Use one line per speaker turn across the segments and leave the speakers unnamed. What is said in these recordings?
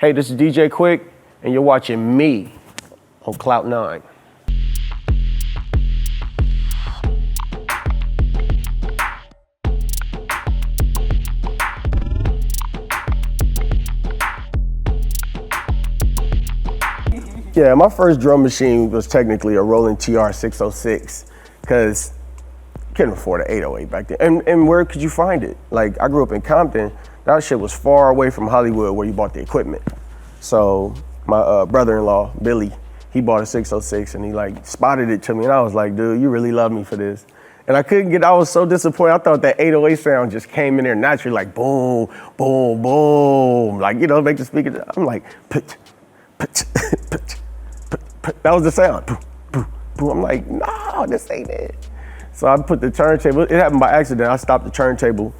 Hey, this is DJ Quik, and you're watching me on Clout 9. Yeah, my first drum machine was technically a Roland TR-606 because couldn't afford an 808 back then. And where could you find it? Like, I grew up in Compton. That shit was far away from Hollywood where you bought the equipment. So my brother-in-law, Billy, he bought a 606 and he like spotted it to me and I was like, dude, you really love me for this. And I was so disappointed. I thought that 808 sound just came in there naturally, like boom, boom, boom. Like, you know, make the speaker, I'm like, put. That was the sound. Boom, boom, boom. I'm like, no, this ain't it. So I put the turntable, it happened by accident. I stopped the turntable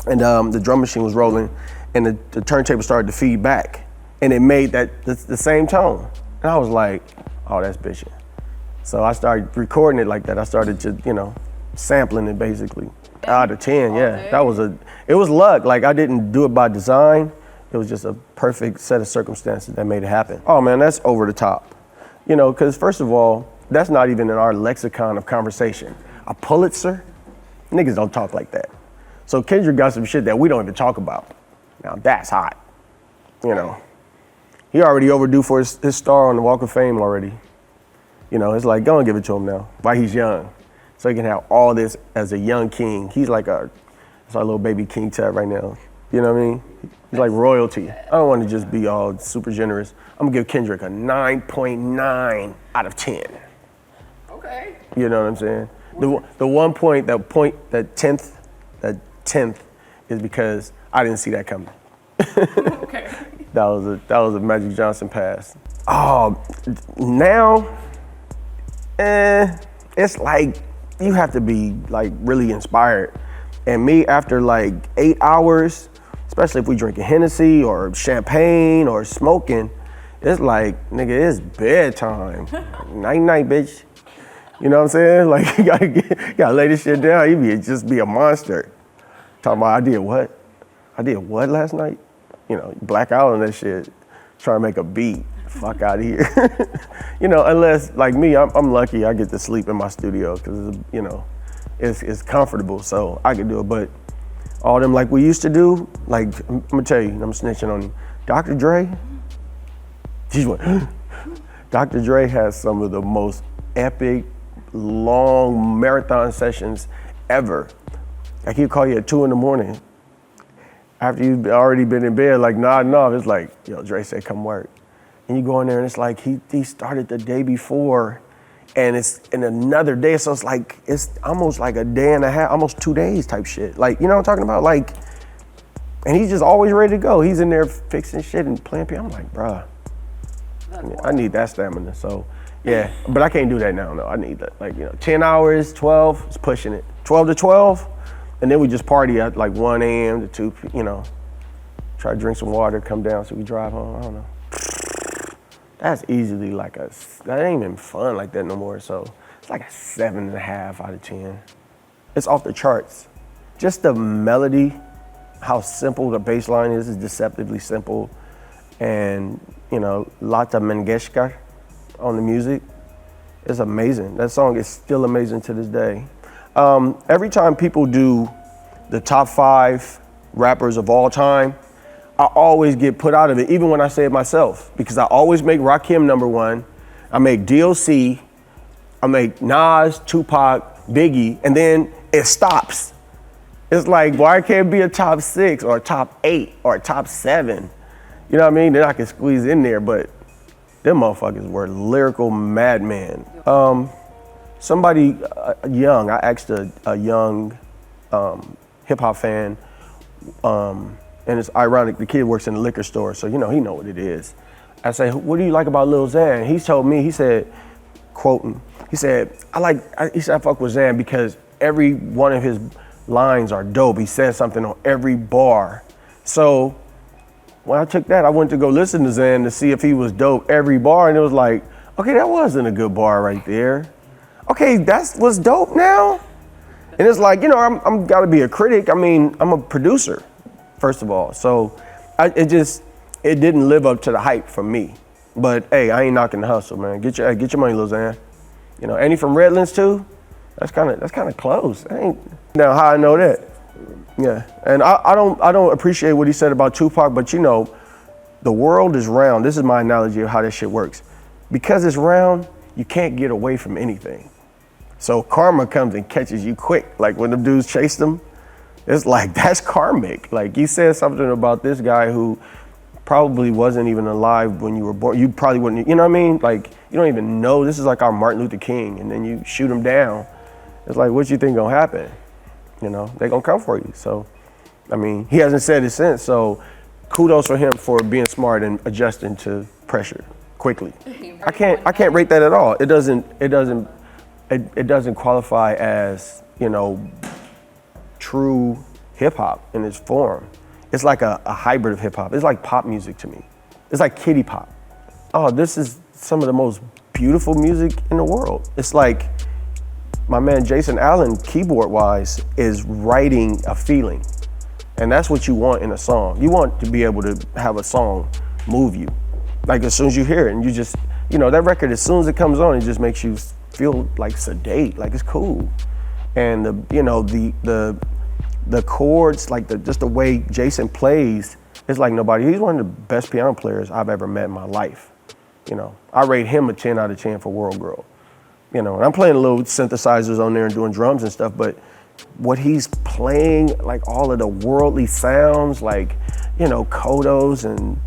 and the drum machine was rolling and the turntable started to feed back and it made the same tone. And I was like, oh, that's bitchin'. So I started recording it like that. I started to, you know, sampling it basically. Out of 10, yeah. It was luck. Like I didn't do it by design. It was just a perfect set of circumstances that made it happen. Oh man, that's over the top. You know, because first of all, that's not even in our lexicon of conversation. A Pulitzer, niggas don't talk like that. So Kendrick got some shit that we don't even talk about. Now that's hot, you know. He already overdue for his star on the Walk of Fame already. You know, it's like, go and give it to him now, while he's young. So he can have all this as a young king. He's like it's our little baby King Tut right now. You know what I mean? He's like royalty. I don't want to just be all super generous. I'm gonna give Kendrick a 9.9 out of 10.
Okay.
You know what I'm saying? The 1 point, that tenth is because I didn't see that coming.
Okay.
That was a Magic Johnson pass. Oh, now, it's like you have to be like really inspired. And me, after like 8 hours, especially if we drinking Hennessy or champagne or smoking, it's like, nigga, it's bedtime. Night night, bitch. You know what I'm saying? Like, you gotta lay this shit down. You just be a monster. Talking about, I did what last night? You know, black out on that shit, trying to make a beat. Fuck out of here. You know, unless, like me, I'm lucky I get to sleep in my studio because, you know, it's comfortable, so I can do it. But all them like we used to do, like, I'm gonna tell you, I'm snitching on you. Dr. Dre, Dr. Dre has some of the most epic, long marathon sessions ever. Like he'll call you at 2 a.m. after you've already been in bed, like nodding off. It's like, yo, Dre said, come work. And you go in there and it's like, he started the day before and it's in another day. So it's almost like a day and a half, almost 2 days type shit. Like, you know what I'm talking about? Like, and he's just always ready to go. He's in there fixing shit and playing piano. I'm like, bruh, I need that stamina. So yeah, but I can't do that now, no. I need that, like, you know, 10 hours, 12, it's pushing it. 12 to 12, and then we just party at like 1 a.m. to 2, you know, try to drink some water, come down so we drive home, I don't know. That's easily like that ain't even fun like that no more, so it's like a 7.5 out of 10. It's off the charts. Just the melody, how simple the bass line is deceptively simple. And, you know, Lata Mangeshkar on the music is amazing. That song is still amazing to this day. Every time people do the top 5 rappers of all time, I always get put out of it, even when I say it myself, because I always make RAKIM number 1, I make DOC, I make Nas, Tupac, Biggie, and then it stops. It's like, why can't it be a top 6 or a top 8 or a top 7? You know what I mean? Then I can squeeze in there, but them motherfuckers were lyrical madmen. Somebody young, I asked a young hip hop fan, and it's ironic, the kid works in a liquor store, so you know, he know what it is. I say, what do you like about Lil Xan? He told me, he said, quoting, he said, I fuck with Xan because every one of his lines are dope. He says something on every bar. So when I took that, I went to go listen to Xan to see if he was dope every bar, and it was like, okay, that wasn't a good bar right there. Okay, that's what's dope now? And it's like, you know, I'm gotta be a critic. I mean, I'm a producer, first of all. So it just, it didn't live up to the hype for me. But hey, I ain't knocking the hustle, man. Get your money, Lil Xan. You know, and he from Redlands too. That's kind of close. Now how I know that? Yeah, and I don't appreciate what he said about Tupac, but you know, the world is round. This is my analogy of how this shit works. Because it's round, you can't get away from anything. So karma comes and catches you quick. Like when the dudes chased him, it's like, that's karmic. Like you said something about this guy who probably wasn't even alive when you were born. You probably wouldn't, you know what I mean? Like you don't even know. This is like our Martin Luther King, and then you shoot him down. It's like, what you think gonna happen? You know, they gonna come for you. So, I mean, he hasn't said it since, so kudos for him for being smart and adjusting to pressure quickly. I can't rate that at all. It doesn't qualify as, you know, true hip hop in its form. It's like a hybrid of hip hop. It's like pop music to me. It's like kiddie pop. Oh, this is some of the most beautiful music in the world. It's like my man Jason Allen, keyboard wise, is writing a feeling. And that's what you want in a song. You want to be able to have a song move you. Like as soon as you hear it, and you just, you know, that record, as soon as it comes on, it just makes you feel like sedate, like it's cool. And the chords, like just the way Jason plays, it's like nobody. He's one of the best piano players I've ever met in my life. You know, I rate him a 10 out of 10 for World Girl. You know, and I'm playing little synthesizers on there and doing drums and stuff, but what he's playing, like all of the worldly sounds, like, you know, kodos and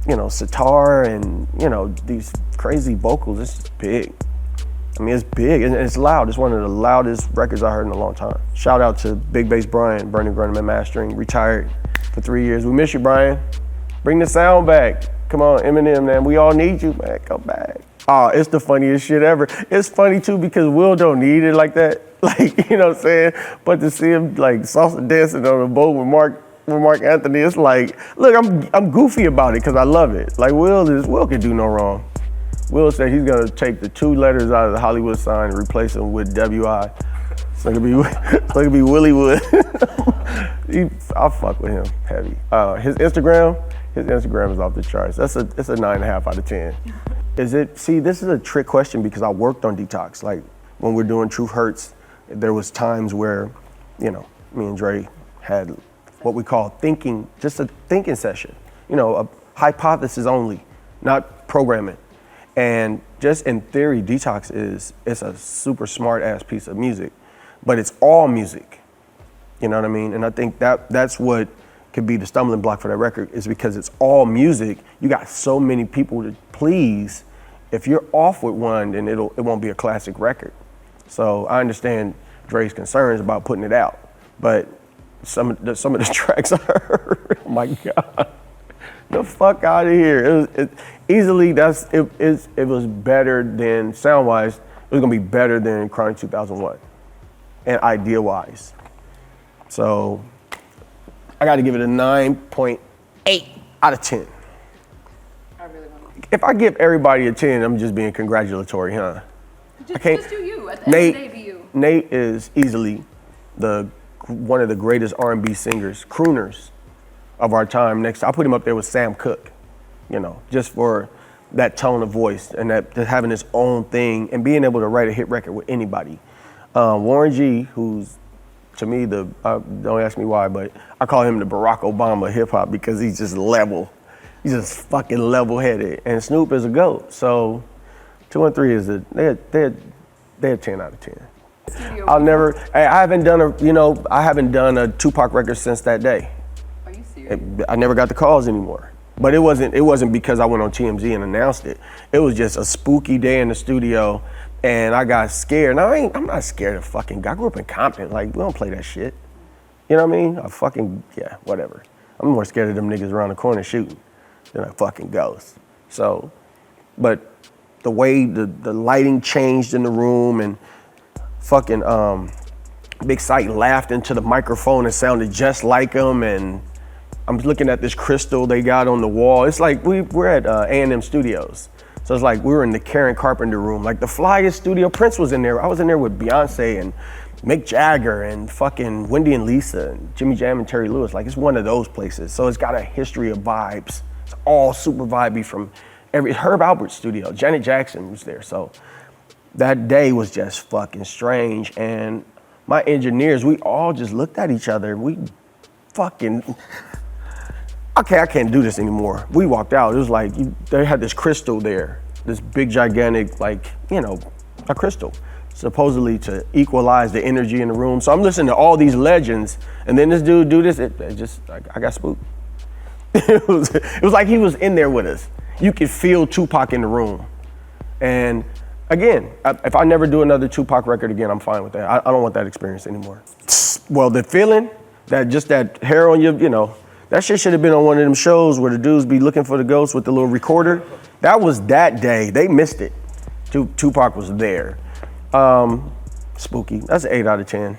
you know, sitar and, you know, these crazy vocals, it's big. I mean, it's big and it's loud. It's one of the loudest records I heard in a long time. Shout out to Big Bass Brian, Burning Grunham and Mastering, retired for 3 years. We miss you, Brian. Bring the sound back. Come on, Eminem, man. We all need you, man. Come back. Oh, it's the funniest shit ever. It's funny too because Will don't need it like that. Like, you know what I'm saying? But to see him like salsa dancing on a boat with Mark Anthony, it's like, look, I'm goofy about it because I love it. Like Will can do no wrong. Will said he's gonna take the 2 letters out of the Hollywood sign and replace them with WI. So it could be Willie Wood. I'll fuck with him heavy. His Instagram is off the charts. It's a 9.5 out of 10. See, this is a trick question because I worked on DETOX. Like when we're doing Truth Hurts, there was times where, you know, me and Dre had what we call just a thinking session. You know, a hypothesis only, not programming. And just in theory, DETOX it's a super smart ass piece of music, but it's all music. You know what I mean? And I think that's what could be the stumbling block for that record, is because it's all music. You got so many people to please. If you're off with one, then it won't be a classic record. So I understand Dre's concerns about putting it out, but some of the tracks I heard, oh my God, the fuck out of here. It was better than, sound-wise, it was gonna be better than Chronic 2001, and idea-wise. So I gotta give it a 9.8 out of 10.
I really want to.
If I give everybody a 10, I'm just being congratulatory, huh?
Just do you. At the end of the day, be you.
Nate is easily one of the greatest R&B singers, crooners of our time. I'll put him up there with Sam Cooke, you know, just for that tone of voice and that having his own thing and being able to write a hit record with anybody. Warren G, who's, to me, don't ask me why, but I call him the Barack Obama of hip hop because he's just level. He's just fucking level-headed. And Snoop is a GOAT. So 2 and 3 they're 10 out of 10. I haven't done a Tupac record since that day.
Are you serious?
I never got the calls anymore. But it wasn't because I went on TMZ and announced it. It was just a spooky day in the studio and I got scared. Now I'm not scared of I grew up in Compton. Like, we don't play that shit. You know what I mean? Whatever. I'm more scared of them niggas around the corner shooting than a fucking ghost. So, but the way the lighting changed in the room and fucking Big Sight laughed into the microphone and sounded just like him, and I'm looking at this crystal they got on the wall. It's like we're at A&M Studios. So it's like we were in the Karen Carpenter room, like the flyest studio. Prince was in there. I was in there with Beyonce and Mick Jagger and fucking Wendy and Lisa and Jimmy Jam and Terry Lewis. Like, it's one of those places. So it's got a history of vibes. It's all super vibey from Herb Alpert's studio. Janet Jackson was there. So that day was just fucking strange. And my engineers, we all just looked at each other. We fucking, okay, I can't do this anymore. We walked out. It was like, they had this crystal there, this big, gigantic, like, you know, a crystal, supposedly to equalize the energy in the room. So I'm listening to all these legends, and then this dude do this, it just, I got spooked. It was like he was in there with us. You could feel Tupac in the room. And again, if I never do another Tupac record again, I'm fine with that. I don't want that experience anymore. Well, the feeling, that hair on you know, that shit should have been on one of them shows where the dudes be looking for the ghosts with the little recorder. That was that day. They missed it. Tupac was there. Spooky. That's an 8 out of 10.